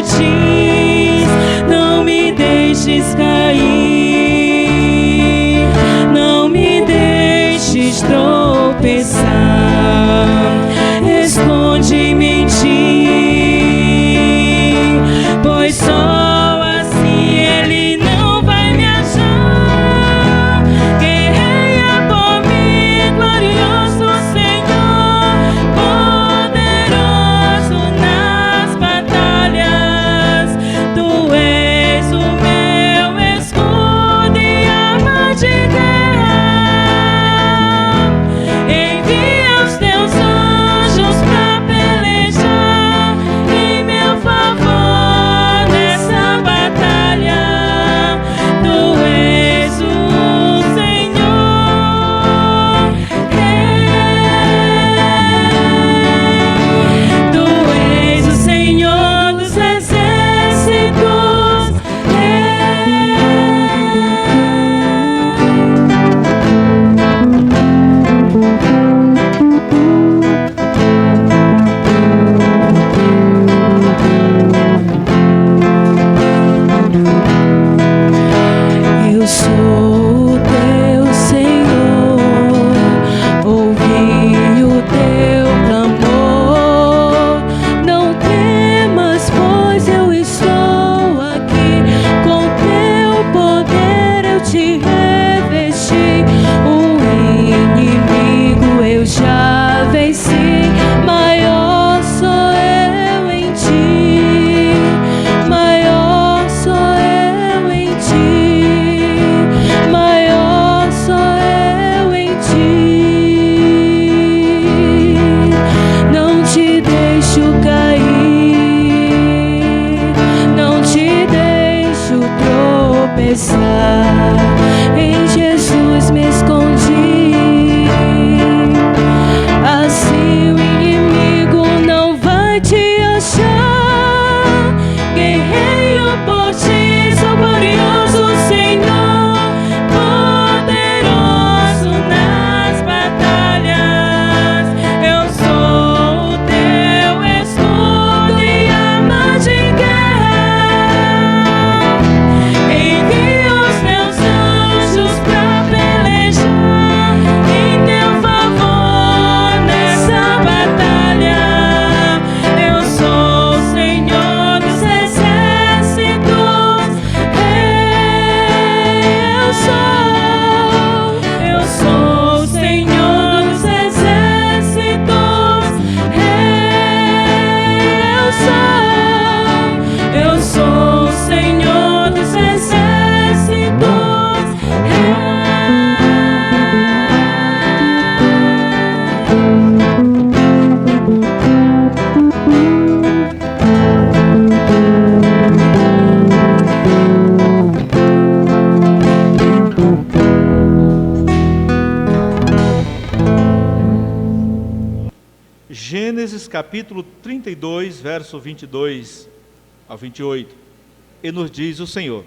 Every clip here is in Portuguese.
diz, não me deixes cair, não me deixes tropeçar, esconde-me em ti, pois só assim Ele não vai me achar. Guerreia por mim, glorioso Senhor, poderoso nas batalhas. Tu és o meu escudo e arma de guerra. Envia os teus anjos pra pelejar em meu favor nessa batalha. Tu és o Senhor, Tu és o Senhor dos exércitos, Eu sou o teu Senhor, ouvi o teu clamor. Não temas, pois eu estou aqui, com teu poder eu te revesti. O inimigo eu já venci, maior sou eu em ti, maior sou eu em ti, maior sou eu em ti. Não te deixo cair, não te deixo tropeçar, em Jesus me escondi. Assim o inimigo não vai te achar. Guerreio por ti, sou glorioso Senhor, poderoso nas batalhas. Eu sou o teu escudo e arma de guerra. Envia os teus anjos pra pelejar em teu favor nessa batalha. Eu sou o Senhor dos exércitos, eu sou o Senhor dos exércitos, eu sou o Senhor dos exércitos. Gênesis capítulo 32, verso 22 ao 28. E nos diz o Senhor: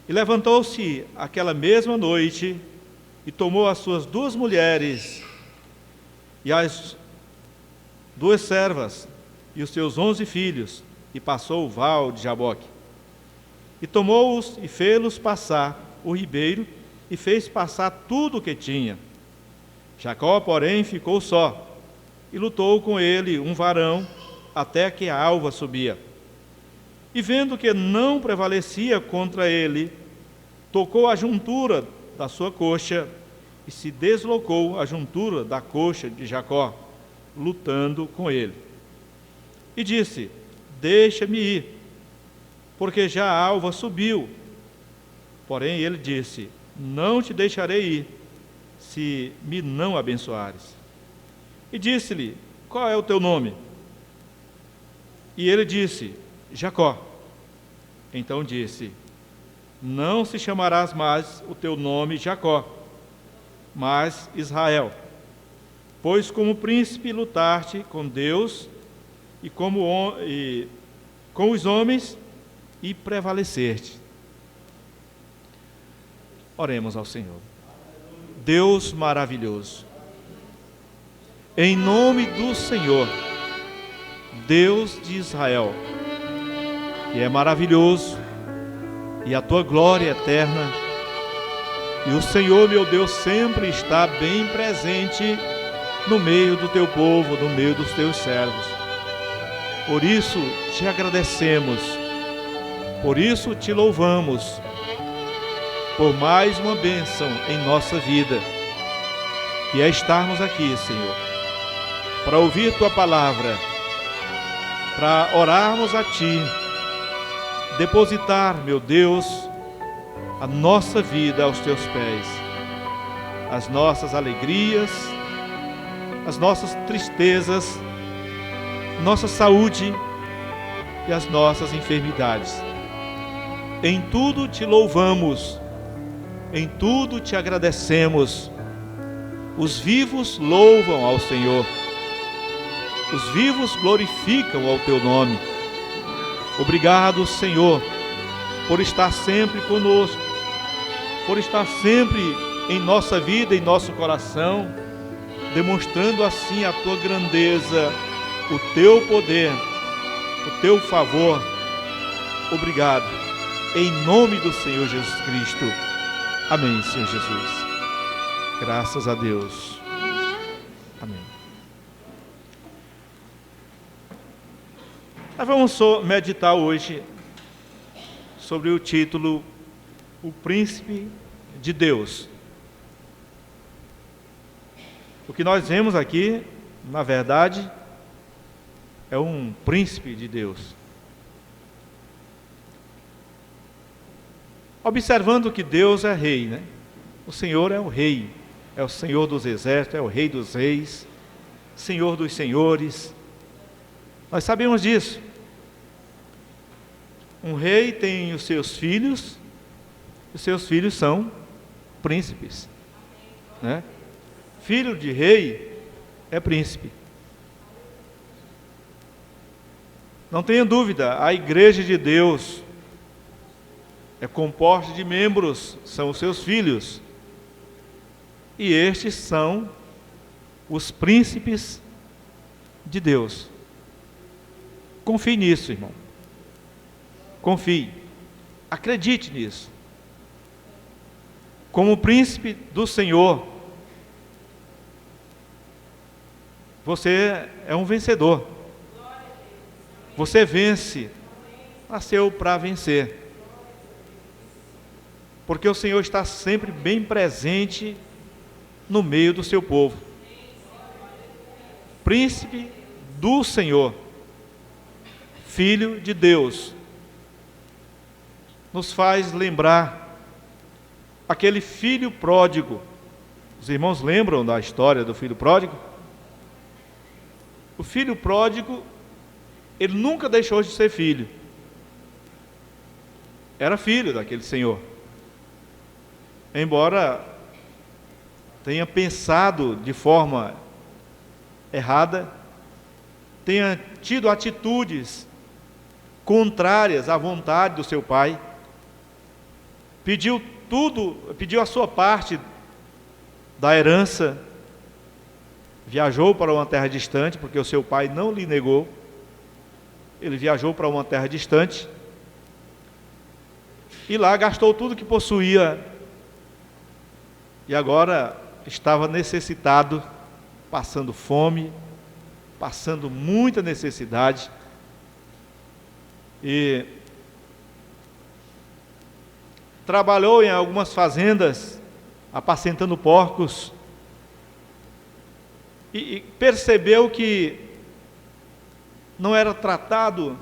E levantou-se aquela mesma noite, e tomou as suas 2 mulheres, e as 2 servas, e os seus 11 filhos, e passou o val de Jaboque. E tomou-os, e fê-los passar o ribeiro, e fez passar tudo o que tinha. Jacó, porém, ficou só, e lutou com ele um varão, até que a alva subia. E vendo que não prevalecia contra ele, tocou a juntura da sua coxa, e se deslocou a juntura da coxa de Jacó, lutando com ele. E disse: Deixa-me ir, porque já a alva subiu. Porém ele disse: Não te deixarei ir, se me não abençoares. E disse-lhe: Qual é o teu nome? E ele disse: Jacó. Então disse: Não se chamarás mais o teu nome Jacó, mas Israel, pois como príncipe lutaste com Deus e com os homens, e prevaleceste. Oremos ao Senhor. Deus maravilhoso, em nome do Senhor, Deus de Israel, que é maravilhoso, e a tua glória é eterna. E o Senhor, meu Deus, sempre está bem presente no meio do teu povo, no meio dos teus servos. Por isso te agradecemos, por isso te louvamos, por mais uma bênção em nossa vida, que é estarmos aqui, Senhor, para ouvir tua palavra, para orarmos a ti, depositar, meu Deus, a nossa vida aos teus pés, as nossas alegrias, as nossas tristezas, nossa saúde e as nossas enfermidades. Em tudo te louvamos, em tudo te agradecemos. Os vivos louvam ao Senhor, os vivos glorificam ao teu nome. Obrigado, Senhor, por estar sempre conosco, por estar sempre em nossa vida, em nosso coração, demonstrando assim a tua grandeza, o teu poder, o teu favor. Obrigado, em nome do Senhor Jesus Cristo. Amém, Senhor Jesus. Graças a Deus. Amém. Nós vamos meditar hoje sobre o título O Príncipe de Deus. O que nós vemos aqui, na verdade, é um príncipe de Deus. Observando que Deus é rei, né? O Senhor é o rei, é o Senhor dos exércitos, é o rei dos reis, Senhor dos senhores. Nós sabemos disso. Um rei tem os seus filhos são príncipes, né? Filho de rei é príncipe. Não tenha dúvida, a igreja de Deus é composta de membros, são os seus filhos. E estes são os príncipes de Deus. Confie nisso, irmão. Confie. Acredite nisso. Como príncipe do Senhor, você é um vencedor. Você vence. Nasceu para vencer. Porque o Senhor está sempre bem presente no meio do seu povo. Príncipe do Senhor, Filho de Deus, nos faz lembrar aquele filho pródigo. Os irmãos lembram da história do filho pródigo? O filho pródigo, ele nunca deixou de ser filho. Era filho daquele senhor. Embora tenha pensado de forma errada, tenha tido atitudes contrárias à vontade do seu pai, pediu a sua parte da herança, viajou para uma terra distante, porque o seu pai não lhe negou, ele viajou para uma terra distante, e lá gastou tudo que possuía, e agora estava necessitado, passando fome, passando muita necessidade, e trabalhou em algumas fazendas, apacentando porcos, e percebeu que não era tratado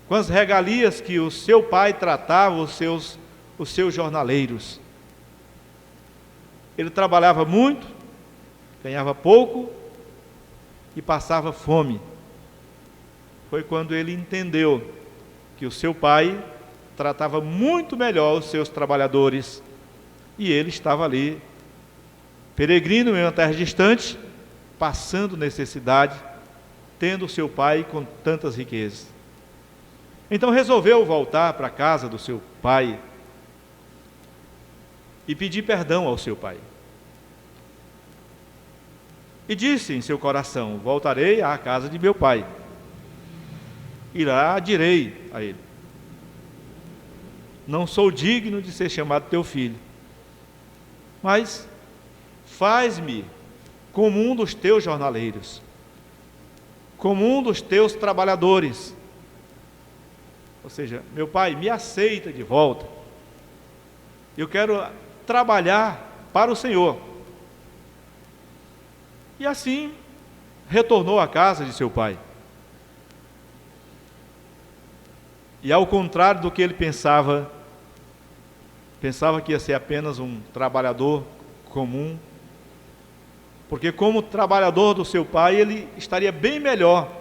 com as regalias que o seu pai tratava os seus jornaleiros. Ele trabalhava muito, ganhava pouco e passava fome. Foi quando ele entendeu que o seu pai tratava muito melhor os seus trabalhadores e ele estava ali, peregrino em uma terra distante, passando necessidade, tendo o seu pai com tantas riquezas. Então resolveu voltar para a casa do seu pai e pedir perdão ao seu pai. E disse em seu coração: voltarei à casa de meu pai, e lá direi a ele: não sou digno de ser chamado teu filho, mas faz-me como um dos teus jornaleiros, como um dos teus trabalhadores. Ou seja, meu pai, me aceita de volta, eu quero trabalhar para o Senhor. E assim retornou à casa de seu pai. E ao contrário do que ele pensava que ia ser apenas um trabalhador comum, porque como trabalhador do seu pai ele estaria bem melhor,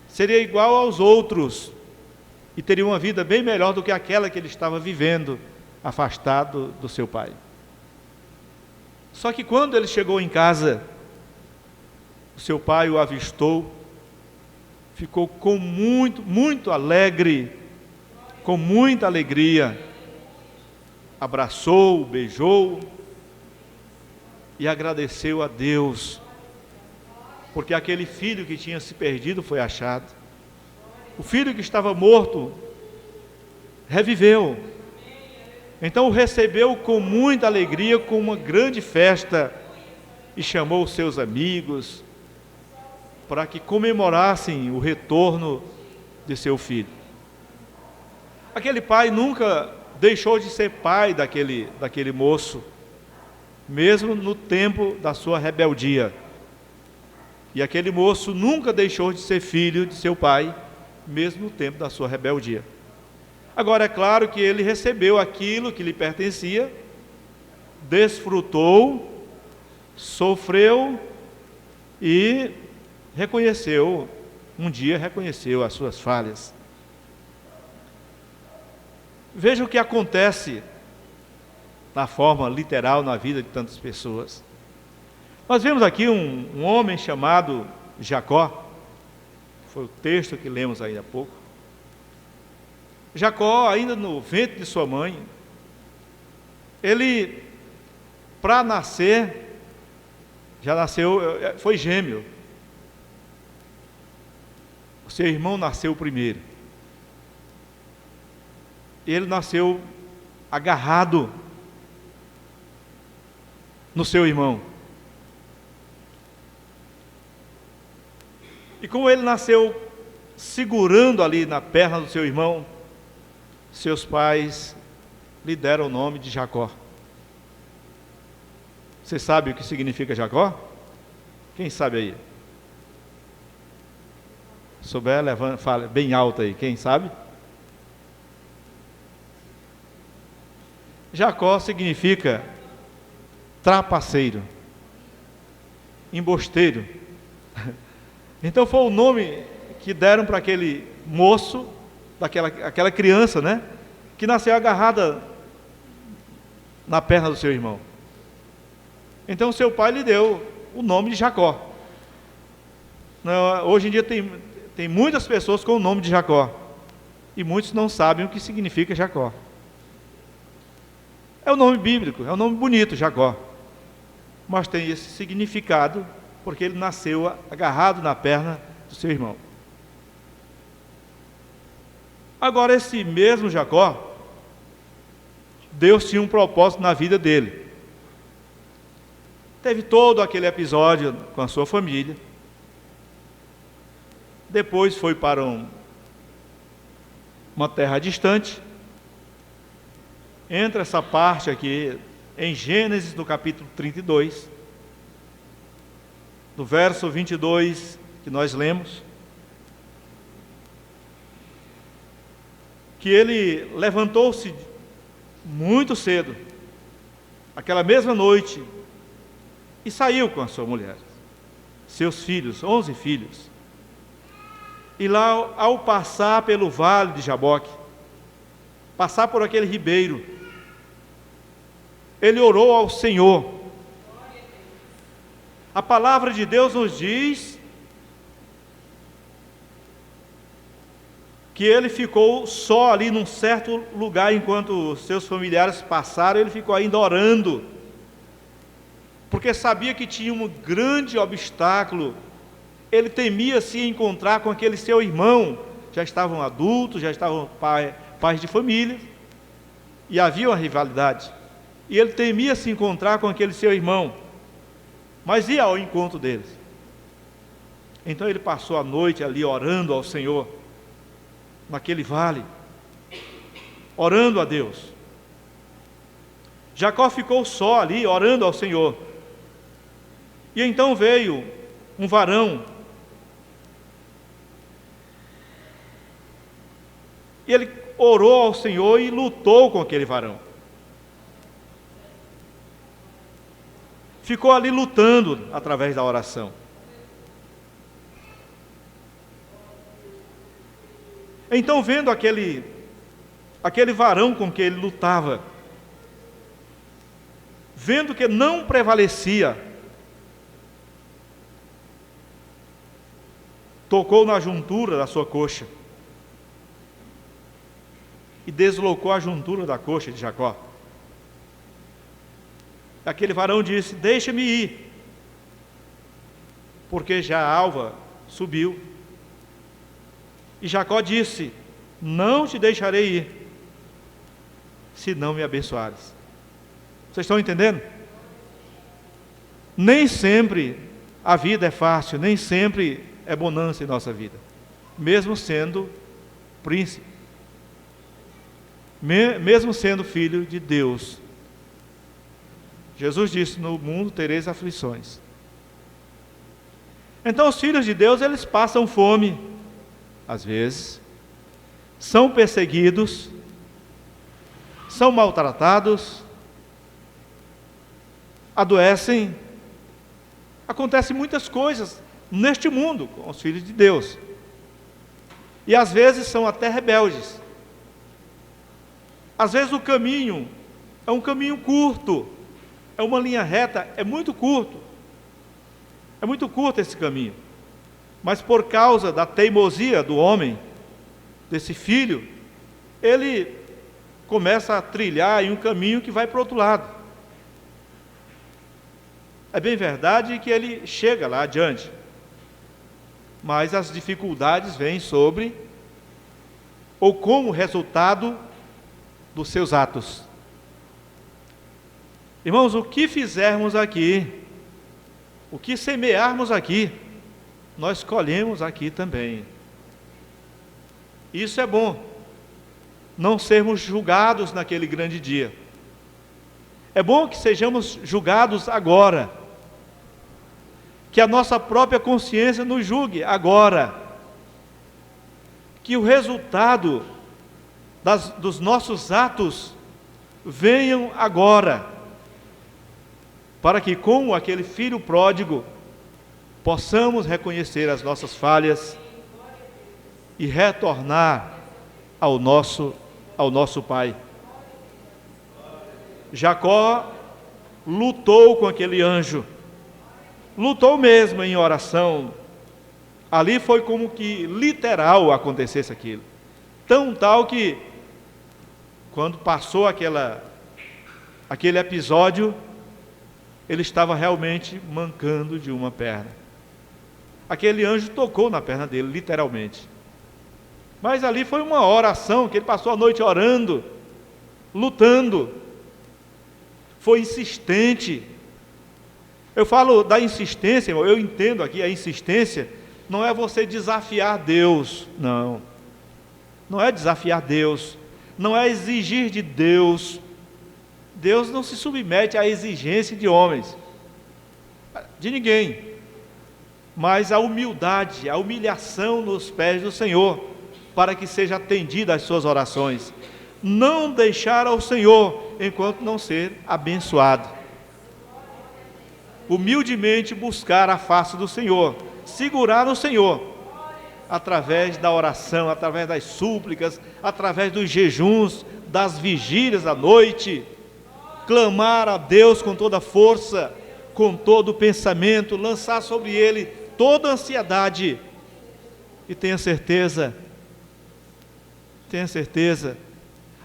seria igual aos outros e teria uma vida bem melhor do que aquela que ele estava vivendo, afastado do seu pai. Só que quando ele chegou em casa, o seu pai o avistou, ficou com muito alegre, com muita alegria, abraçou, beijou e agradeceu a Deus, porque aquele filho que tinha se perdido foi achado. O filho que estava morto reviveu. Então o recebeu com muita alegria, com uma grande festa, e chamou os seus amigos para que comemorassem o retorno de seu filho. Aquele pai nunca deixou de ser pai daquele moço, mesmo no tempo da sua rebeldia. E aquele moço nunca deixou de ser filho de seu pai, mesmo no tempo da sua rebeldia. Agora, é claro que ele recebeu aquilo que lhe pertencia, desfrutou, sofreu e um dia reconheceu as suas falhas. Veja o que acontece na forma literal na vida de tantas pessoas. Nós vemos aqui um homem chamado Jacó, foi o texto que lemos aí há pouco. Jacó, ainda no ventre de sua mãe, ele, para nascer, já nasceu, foi gêmeo. O seu irmão nasceu primeiro. Ele nasceu agarrado no seu irmão. E como ele nasceu segurando ali na perna do seu irmão, seus pais lhe deram o nome de Jacó. Você sabe o que significa Jacó? Quem sabe aí? Souber, levanta, fala bem alto aí, quem sabe? Jacó significa trapaceiro, embusteiro. Então foi o nome que deram para aquele moço, aquela criança, né? Que nasceu agarrada na perna do seu irmão. Então seu pai lhe deu o nome de Jacó. Hoje em dia tem muitas pessoas com o nome de Jacó, e muitos não sabem o que significa Jacó. É um nome bíblico, é um nome bonito, Jacó, mas tem esse significado porque ele nasceu agarrado na perna do seu irmão. Agora, esse mesmo Jacó, Deus tinha um propósito na vida dele. Teve todo aquele episódio com a sua família. Depois foi para uma terra distante. Entra essa parte aqui em Gênesis, no capítulo 32, no verso 22 que nós lemos, que ele levantou-se muito cedo, aquela mesma noite, e saiu com a sua mulher, seus filhos, 11 filhos. E lá, ao passar pelo vale de Jaboque, passar por aquele ribeiro, ele orou ao Senhor. A palavra de Deus nos diz que ele ficou só ali num certo lugar enquanto seus familiares passaram, ele ficou ainda orando, porque sabia que tinha um grande obstáculo. Ele temia se encontrar com aquele seu irmão, já estavam adultos, já estavam pais de família, e havia uma rivalidade, e ele temia se encontrar com aquele seu irmão, mas ia ao encontro deles. Então ele passou a noite ali orando ao Senhor, naquele vale, orando a Deus. Jacó ficou só ali, orando ao Senhor, e então veio um varão, e ele orou ao Senhor e lutou com aquele varão. Ficou ali lutando através da oração. Então, vendo aquele varão com que ele lutava, vendo que não prevalecia, tocou na juntura da sua coxa e deslocou a juntura da coxa de Jacó. Aquele varão disse: deixa-me ir, porque já a alva subiu. E Jacó disse: não te deixarei ir, se não me abençoares. Vocês estão entendendo? Nem sempre a vida é fácil, nem sempre é bonança em nossa vida, mesmo sendo príncipe, mesmo sendo filho de Deus. Jesus disse: no mundo tereis aflições. Então os filhos de Deus, eles passam fome, às vezes, são perseguidos, são maltratados, adoecem, acontecem muitas coisas neste mundo com os filhos de Deus, e às vezes são até rebeldes. Às vezes o caminho é um caminho curto, é uma linha reta, é muito curto esse caminho, mas por causa da teimosia do homem, desse filho, ele começa a trilhar em um caminho que vai para o outro lado. É bem verdade que ele chega lá adiante, mas as dificuldades vêm sobre, ou como resultado dos seus atos. Irmãos, o que fizermos aqui, o que semearmos aqui, nós colhemos aqui também. Isso é bom, não sermos julgados naquele grande dia. É bom que sejamos julgados agora, que a nossa própria consciência nos julgue agora, que o resultado dos nossos atos venham agora, para que, como aquele filho pródigo, possamos reconhecer as nossas falhas e retornar ao nosso Pai. Jacó lutou com aquele anjo, lutou mesmo em oração. Ali foi como que literal acontecesse aquilo, tão tal que, quando passou aquele episódio, ele estava realmente mancando de uma perna. Aquele anjo tocou na perna dele, literalmente. Mas ali foi uma oração, que ele passou a noite orando, lutando. Foi insistente. Eu falo da insistência, irmão, eu entendo aqui a insistência, não é você desafiar Deus, não. Não é desafiar Deus, não é exigir de Deus. Deus não se submete à exigência de homens, de ninguém, mas a humildade, a humilhação nos pés do Senhor, para que seja atendida as suas orações. Não deixar ao Senhor enquanto não ser abençoado. Humildemente buscar a face do Senhor, segurar no Senhor, através da oração, através das súplicas, através dos jejuns, das vigílias à noite, clamar a Deus com toda a força, com todo o pensamento, lançar sobre Ele toda a ansiedade, e tenha certeza,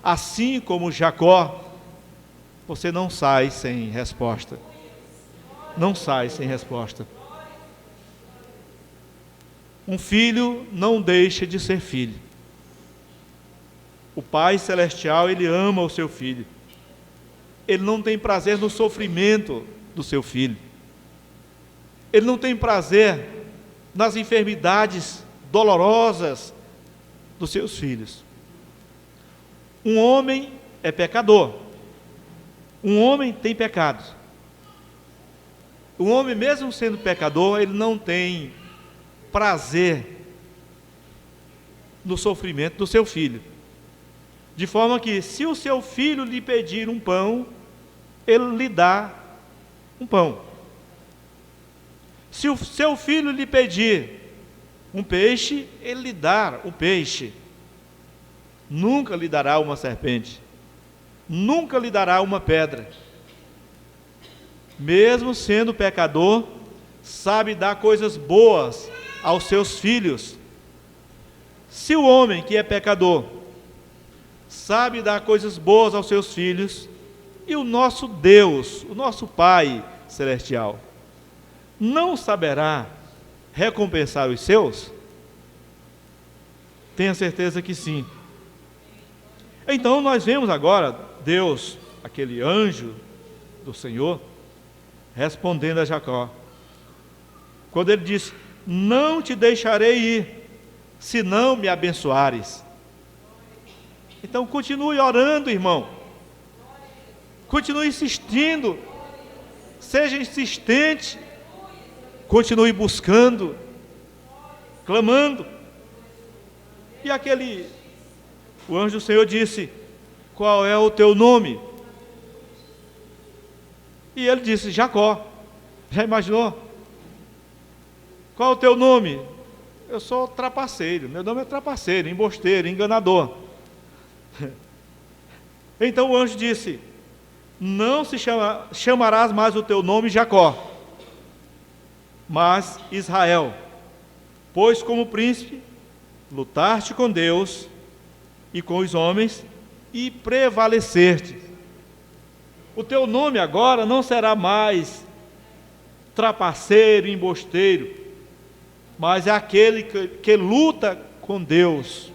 assim como Jacó, você não sai sem resposta. não sai sem resposta. Um filho não deixa de ser filho. O Pai Celestial, Ele ama o seu filho. Ele não tem prazer no sofrimento do seu filho. Ele não tem prazer nas enfermidades dolorosas dos seus filhos. Um homem é pecador. Um homem tem pecados. Um homem, mesmo sendo pecador, ele não tem prazer no sofrimento do seu filho. De forma que, se o seu filho lhe pedir um pão, ele lhe dá um pão. Se o seu filho lhe pedir um peixe, ele lhe dá o peixe. Nunca lhe dará uma serpente. Nunca lhe dará uma pedra. Mesmo sendo pecador, sabe dar coisas boas aos seus filhos. Se o homem que é pecador sabe dar coisas boas aos seus filhos, e o nosso Deus, o nosso Pai Celestial, não saberá recompensar os seus? Tenha certeza que sim. Então nós vemos agora Deus, aquele anjo do Senhor, respondendo a Jacó, quando ele diz: não te deixarei ir, se não me abençoares. Então continue orando, irmão. Continue insistindo. Seja insistente. Continue buscando, clamando. E o anjo do Senhor disse: qual é o teu nome? E ele disse: Jacó. Já imaginou? Qual é o teu nome? Eu sou trapaceiro, meu nome é trapaceiro, embosteiro, enganador. Então o anjo disse: não chamarás mais o teu nome Jacó, mas Israel, pois como príncipe lutaste com Deus e com os homens e prevaleceste. O teu nome agora não será mais trapaceiro, embosteiro, mas é aquele que luta com Deus,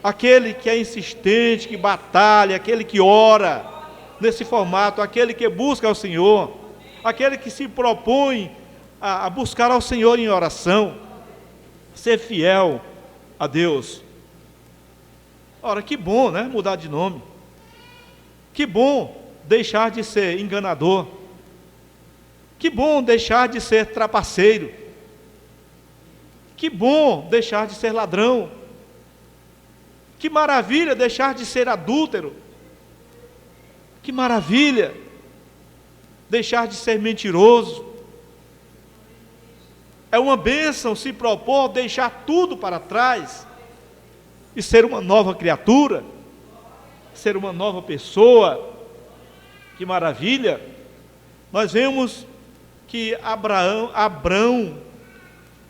aquele que é insistente, que batalha, aquele que ora nesse formato, aquele que busca ao Senhor, aquele que se propõe a buscar ao Senhor em oração, ser fiel a Deus. Ora, que bom, né? Mudar de nome. Que bom deixar de ser enganador. Que bom deixar de ser trapaceiro. Que bom deixar de ser ladrão. Que maravilha deixar de ser adúltero. Que maravilha deixar de ser mentiroso. É uma bênção se propor deixar tudo para trás e ser uma nova criatura, ser uma nova pessoa. Que maravilha! Nós vemos que Abrão,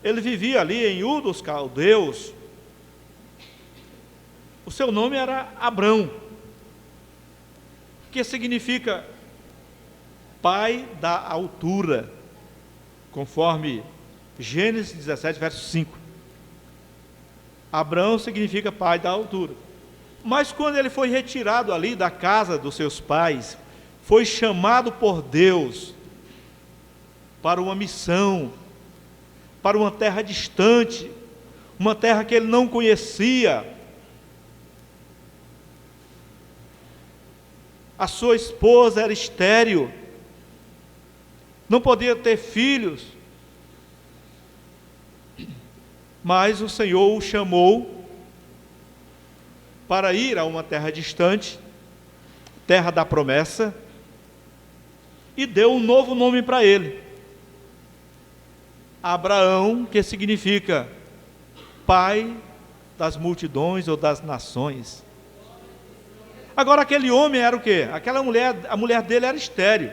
ele vivia ali em Ur dos Caldeus. O seu nome era Abrão, que significa pai da altura, conforme Gênesis 17, verso 5. Abrão significa pai da altura. Mas quando ele foi retirado ali da casa dos seus pais, foi chamado por Deus para uma missão, para uma terra distante, uma terra que ele não conhecia. A sua esposa era estéril, não podia ter filhos, mas o Senhor o chamou para ir a uma terra distante, terra da promessa, e deu um novo nome para ele, Abraão, que significa pai das multidões ou das nações. Agora aquele homem era o quê? A mulher dele era estéril.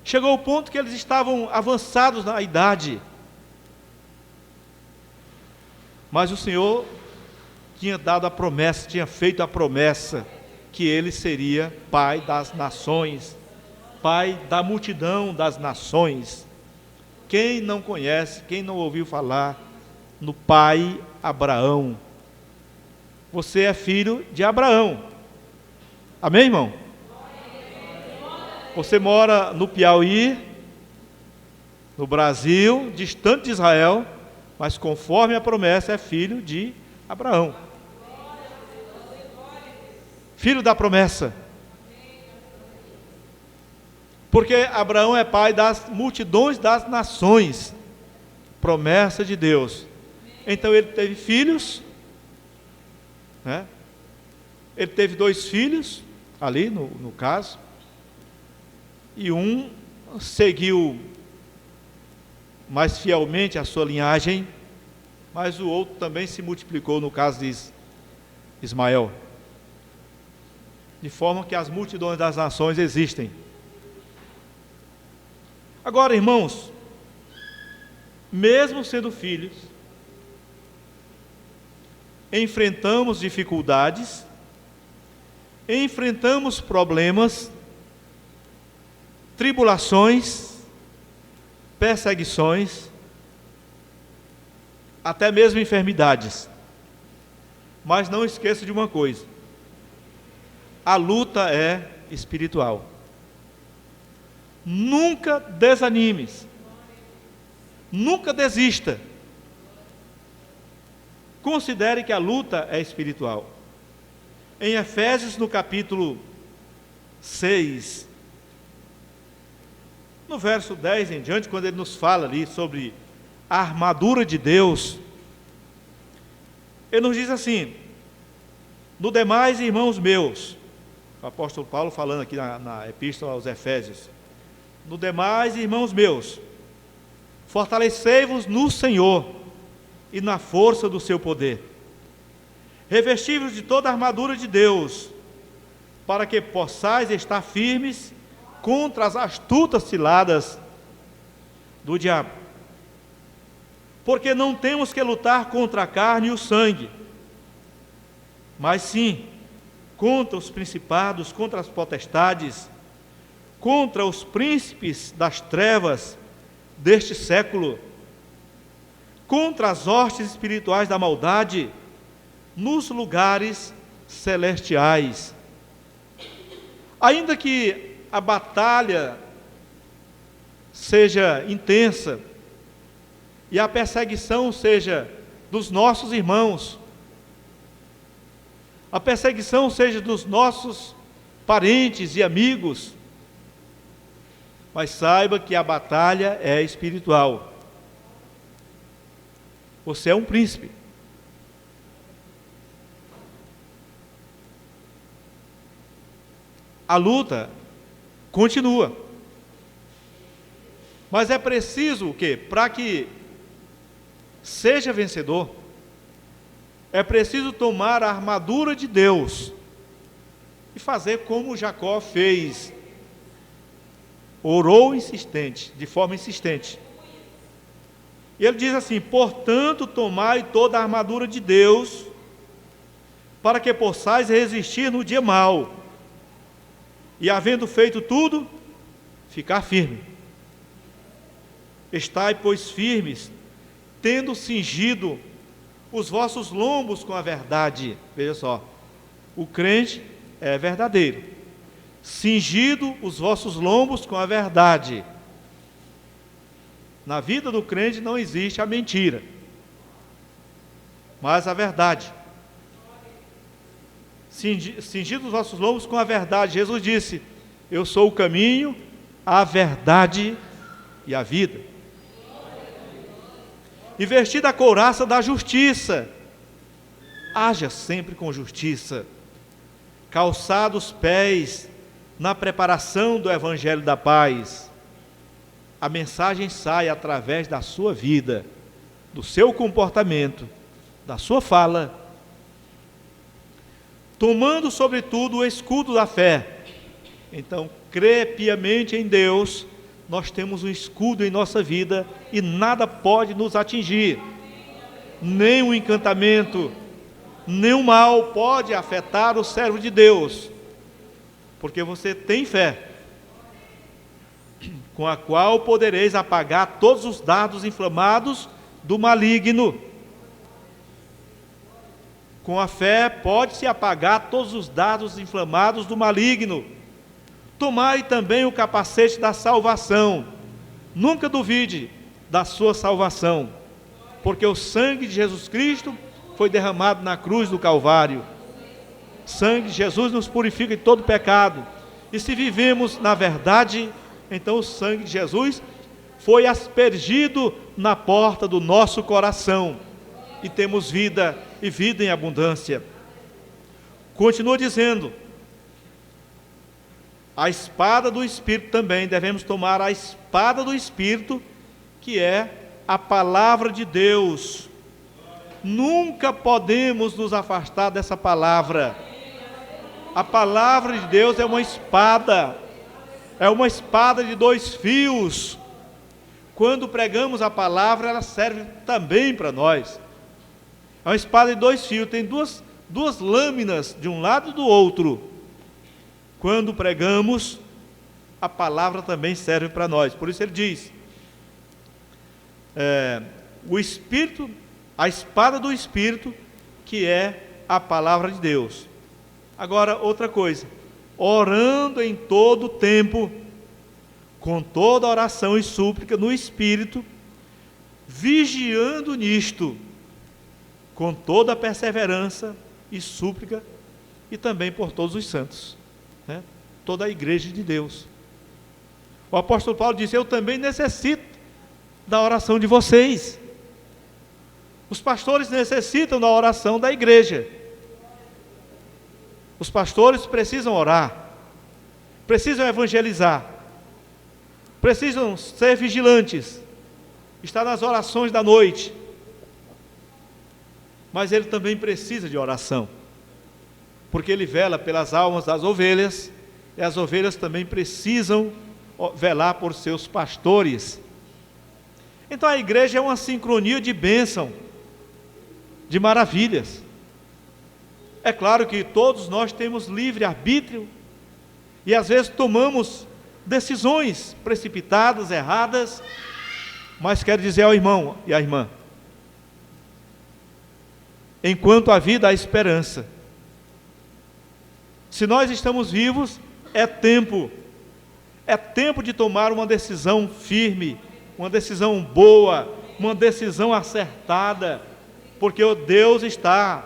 Chegou ao ponto que eles estavam avançados na idade. Mas o Senhor tinha dado a promessa, tinha feito a promessa que ele seria pai das nações. pai da multidão das nações. Quem não conhece, quem não ouviu falar no pai Abraão? Você é filho de Abraão. Amém, irmão? Você mora no Piauí, no Brasil, distante de Israel, mas conforme a promessa é filho de Abraão. Filho da promessa. Porque Abraão é pai das multidões das nações. Promessa de Deus. Então ele teve filhos, né? Ele teve 2 filhos, ali no caso, e um seguiu mais fielmente a sua linhagem, mas o outro também se multiplicou no caso de Ismael. De forma que as multidões das nações existem. Agora, irmãos, mesmo sendo filhos, enfrentamos dificuldades, enfrentamos problemas, tribulações, perseguições, até mesmo enfermidades. Mas não esqueça de uma coisa: a luta é espiritual. Nunca desanimes, nunca desista. Considere que a luta é espiritual. Em Efésios, no capítulo 6, no verso 10 em diante, quando ele nos fala ali sobre a armadura de Deus, ele nos diz assim: no demais, irmãos meus, o apóstolo Paulo falando aqui na epístola aos Efésios, no demais, irmãos meus, fortalecei-vos no Senhor e na força do seu poder. Revesti-vos de toda a armadura de Deus, para que possais estar firmes contra as astutas ciladas do diabo. Porque não temos que lutar contra a carne e o sangue, mas sim contra os principados, contra as potestades, contra os príncipes das trevas deste século, contra as hostes espirituais da maldade nos lugares celestiais. Ainda que a batalha seja intensa e a perseguição seja dos nossos irmãos, a perseguição seja dos nossos parentes e amigos, mas saiba que a batalha é espiritual. Você é um príncipe. A luta continua. Mas é preciso o quê? Para que seja vencedor, é preciso tomar a armadura de Deus e fazer como Jacó fez. Orou insistente, de forma insistente. E ele diz assim: portanto, tomai toda a armadura de Deus, para que possais resistir no dia mau, e havendo feito tudo, ficar firme. Estai, pois, firmes, tendo cingido os vossos lombos com a verdade. Veja só, o crente é verdadeiro. Cingido os vossos lombos com a verdade. Na vida do crente não existe a mentira, mas a verdade. Cingido os vossos lombos com a verdade. Jesus disse: eu sou o caminho, a verdade e a vida. E vestida a couraça da justiça, haja sempre com justiça, calçado os pés na preparação do evangelho da paz. A mensagem sai através da sua vida, do seu comportamento, da sua fala, tomando sobretudo o escudo da fé. Então, crê piamente em Deus, nós temos um escudo em nossa vida e nada pode nos atingir. Nem um encantamento, nem o mal pode afetar o servo de Deus, porque você tem fé. com a qual podereis apagar todos os dardos inflamados do maligno. Com a fé pode-se apagar todos os dardos inflamados do maligno. Tomai também o capacete da salvação. Nunca duvide da sua salvação, porque o sangue de Jesus Cristo foi derramado na cruz do Calvário. O sangue de Jesus nos purifica de todo pecado. E se vivemos na verdade, então o sangue de Jesus foi aspergido na porta do nosso coração. E temos vida, e vida em abundância. Continua dizendo, a espada do Espírito também, devemos tomar a espada do Espírito, que é a palavra de Deus. Nunca podemos nos afastar dessa palavra. A palavra de Deus é uma espada de 2 fios. Quando pregamos a palavra, ela serve também para nós. É uma espada de 2 fios, tem duas lâminas de um lado e do outro. Quando pregamos, a palavra também serve para nós. Por isso ele diz, o Espírito, a espada do Espírito, que é a palavra de Deus. Agora, outra coisa, orando em todo o tempo, com toda oração e súplica no Espírito, vigiando nisto, com toda perseverança e súplica, e também por todos os santos, né? Toda a igreja de Deus. O apóstolo Paulo disse, eu também necessito da oração de vocês. Os pastores necessitam da oração da igreja. Os pastores precisam orar, precisam evangelizar, precisam ser vigilantes, estar nas orações da noite. Mas ele também precisa de oração, porque ele vela pelas almas das ovelhas, e as ovelhas também precisam velar por seus pastores. Então a igreja é uma sincronia de bênção, de maravilhas. É claro que todos nós temos livre arbítrio, e às vezes tomamos decisões precipitadas, erradas, mas quero dizer ao irmão e à irmã, enquanto há vida, há esperança. Se nós estamos vivos, é tempo de tomar uma decisão firme, uma decisão boa, uma decisão acertada, porque o Deus está,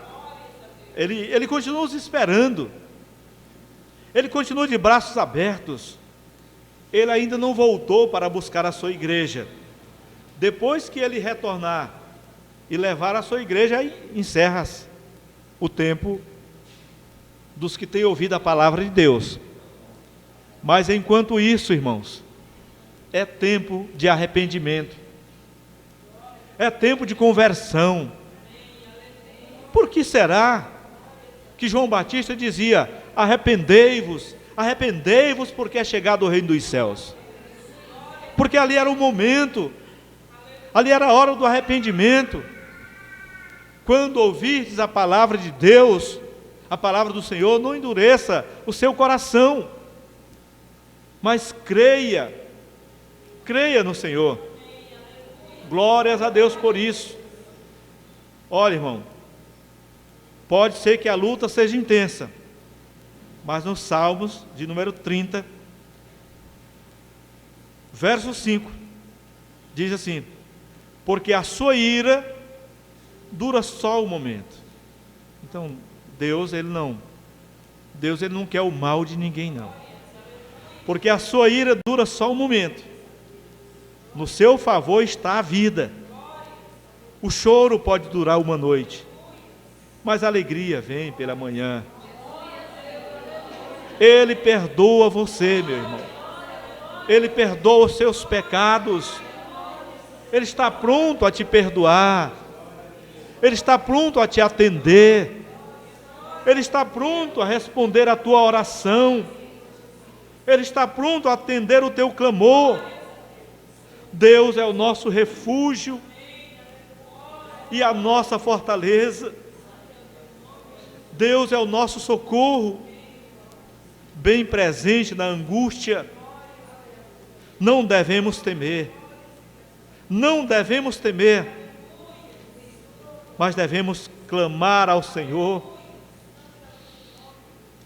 Ele continua nos esperando, Ele continua de braços abertos, Ele ainda não voltou para buscar a sua igreja. Depois que Ele retornar e levar a sua igreja, aí encerra o tempo dos que têm ouvido a palavra de Deus. Mas enquanto isso, irmãos, é tempo de arrependimento, é tempo de conversão. Por que será que João Batista dizia, arrependei-vos, arrependei-vos porque é chegado o reino dos céus? Porque ali era o momento, ali era a hora do arrependimento. Quando ouvirdes a palavra de Deus, a palavra do Senhor, não endureça o seu coração, mas creia no Senhor. Glórias a Deus por isso. Olha, irmão, pode ser que a luta seja intensa, mas nos Salmos de número 30, verso 5, diz assim, porque a sua ira dura só um momento. Então, Deus ele não quer o mal de ninguém, não. Porque a sua ira dura só um momento. No seu favor está a vida. O choro pode durar uma noite, mas a alegria vem pela manhã. Ele perdoa você, meu irmão. Ele perdoa os seus pecados. Ele está pronto a te perdoar. Ele está pronto a te atender. Ele está pronto a responder a tua oração. Ele está pronto a atender o teu clamor. Deus é o nosso refúgio e a nossa fortaleza. Deus é o nosso socorro, bem presente na angústia. Não devemos temer. Não devemos temer. Mas devemos clamar ao Senhor.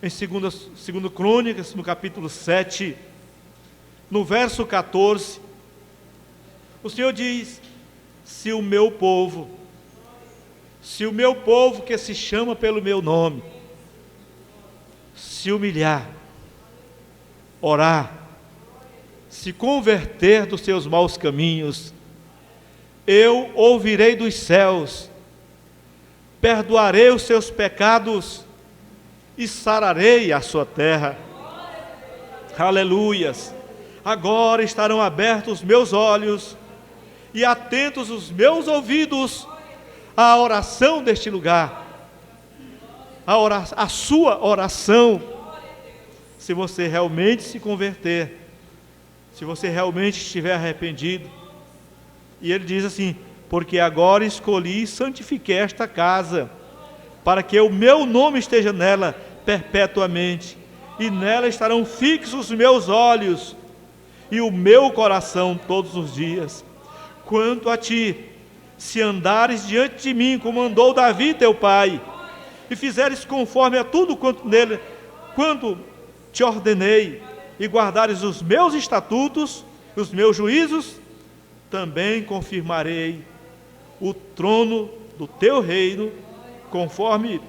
Em 2 Crônicas, no capítulo 7, no verso 14, o Senhor diz: se o meu povo que se chama pelo meu nome, se humilhar, orar, se converter dos seus maus caminhos, eu ouvirei dos céus, perdoarei os seus pecados e sararei a sua terra. Aleluias! Agora estarão abertos os meus olhos e atentos os meus ouvidos à oração deste lugar, a sua oração. Se você realmente se converter, se você realmente estiver arrependido. E ele diz assim: porque agora escolhi e santifiquei esta casa, para que o meu nome esteja nela perpetuamente, e nela estarão fixos os meus olhos e o meu coração todos os dias. Quanto a ti, se andares diante de mim, como andou Davi teu pai, e fizeres conforme a tudo quanto te ordenei, e guardares os meus estatutos, os meus juízos, também confirmarei o trono do teu reino, conforme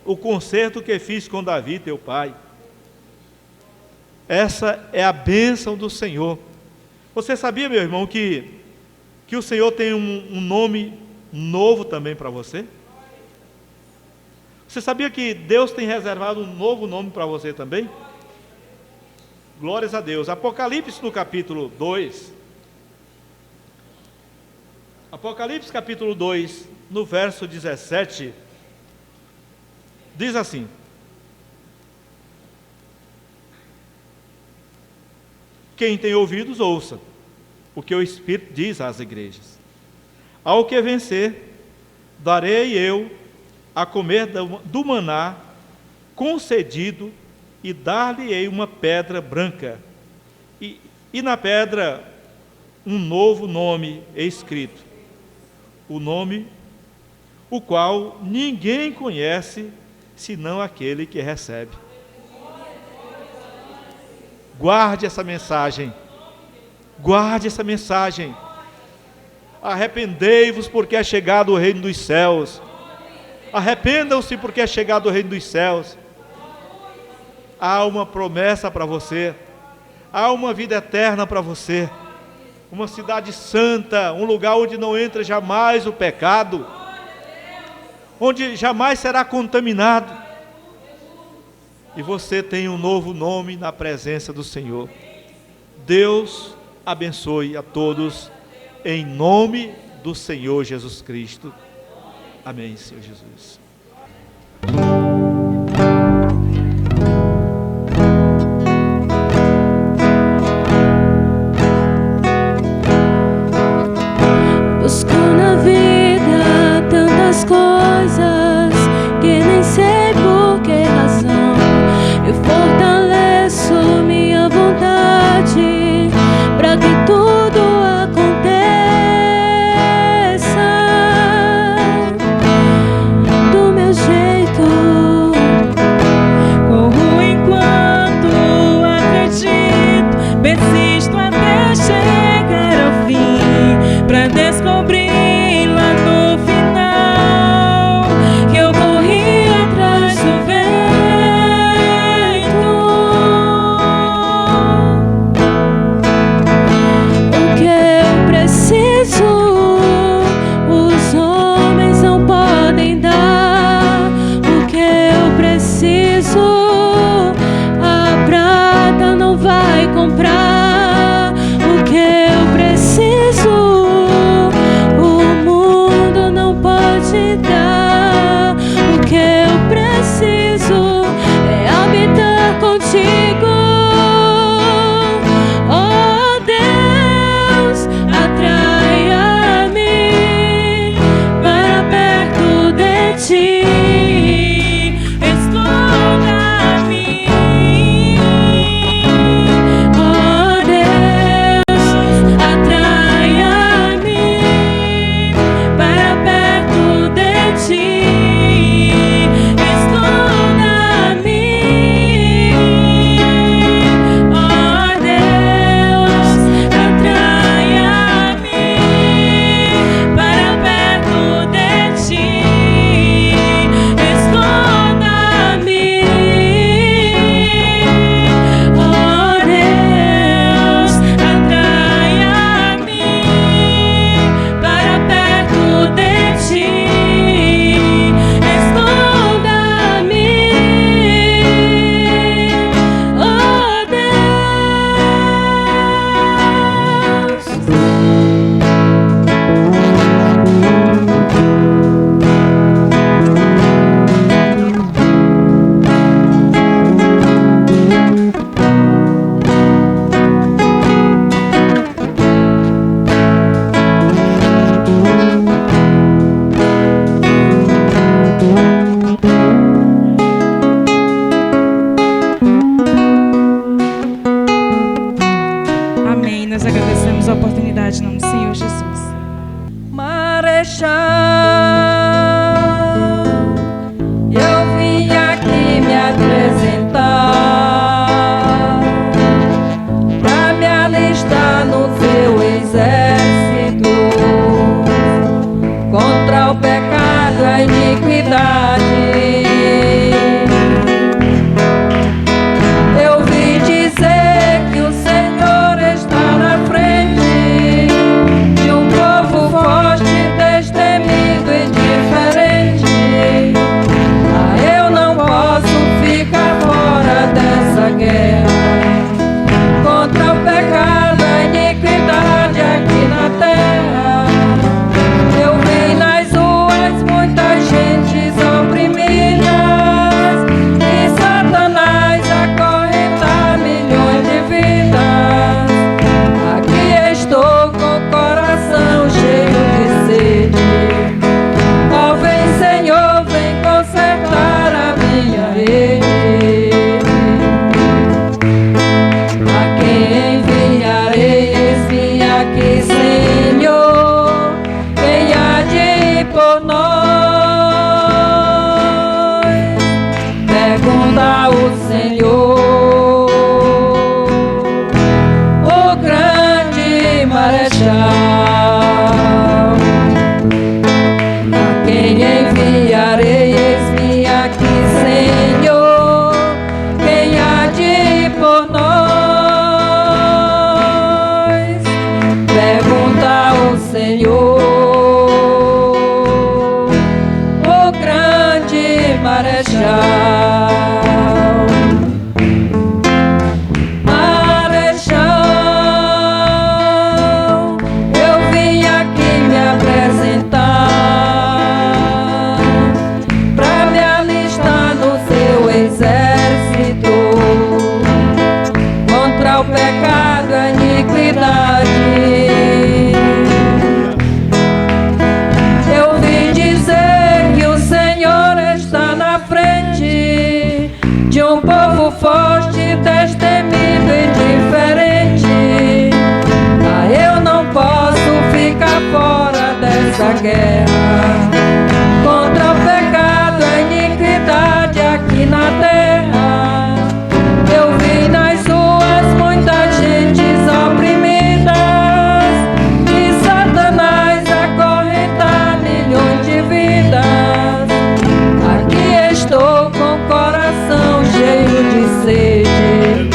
o concerto que fiz com Davi teu pai. Essa é a bênção do Senhor. Você sabia, meu irmão, que o Senhor tem um nome novo também para você? Você sabia que Deus tem reservado um novo nome para você também? Glórias a Deus. Apocalipse no capítulo 2. Apocalipse capítulo 2, no verso 17, diz assim: quem tem ouvidos, ouça o que o Espírito diz às igrejas. Ao que vencer, darei eu a comer do maná concedido, e dar-lhe-ei uma pedra branca, e na pedra um novo nome escrito, o nome o qual ninguém conhece, senão aquele que recebe. Guarde essa mensagem. Guarde essa mensagem. Arrependei-vos, porque é chegado o reino dos céus. Arrependam-se, porque é chegado o reino dos céus. Há uma promessa para você. Há uma vida eterna para você. Uma cidade santa, um lugar onde não entra jamais o pecado, onde jamais será contaminado. E você tem um novo nome na presença do Senhor. Deus abençoe a todos, em nome do Senhor Jesus Cristo. Amém, Senhor Jesus. Busco na vida tantas coisas que nem sei por que razão. Eu fortaleço minha vontade para que tudo aconteça do meu jeito. Corro enquanto acredito, persisto até chegar ao fim, para descobrir lá no final que eu corri atrás do vento. Marechal, eu vim aqui me apresentar pra me alistar no seu exército contra o pecado, a iniquidade. Eu vim dizer que o Senhor está na frente de um povo forte, destemido e diferente. Eu não posso ficar fora dessa guerra contra o pecado, a iniquidade aqui na terra. Eu vi nas ruas muitas gentes oprimidas e Satanás acorrentar milhões de vidas. Aqui estou com o coração cheio de sede. Ó, vem Senhor, vem consertar a minha rede. A quem enviareis? Vim aqui, Senhor. Quem há de ir por nós? Pergunta o Senhor, o grande marechal. A quem enviareis? Vim aqui, Senhor. Quem há de ir por nós? Pergunta o Senhor, o grande marechal. Marechal, eu vim aqui me apresentar pra me alistar no seu exército contra o pecado, a iniquidade. Eu vim dizer que o Senhor está na frente de um povo forte, destemido e diferente. Eu não posso ficar fora dessa guerra contra o pecado, a iniquidade aqui na terra. Eu vi nas ruas muitas gentes oprimidas e Satanás acorrentar milhões de vidas. Aqui estou com o coração cheio de sede.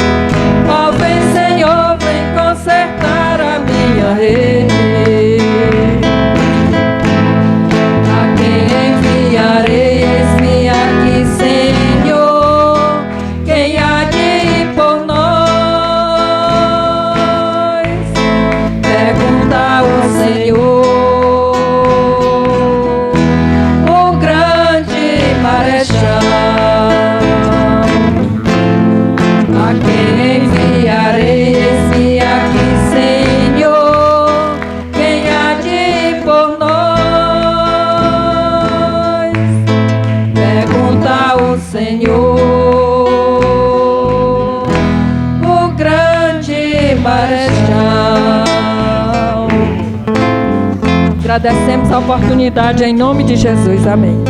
Ó, vem Senhor, vem consertar a minha rede. A quem enviareis? Vim aqui, Senhor. Quem há de ir por nós? Pergunta o Senhor, o grande marechal. A quem enviareis? Vim aqui, Senhor. Quem há de ir por nós? Pergunta o Senhor, o grande marechal. Agradecemos a oportunidade em nome de Jesus. Amém.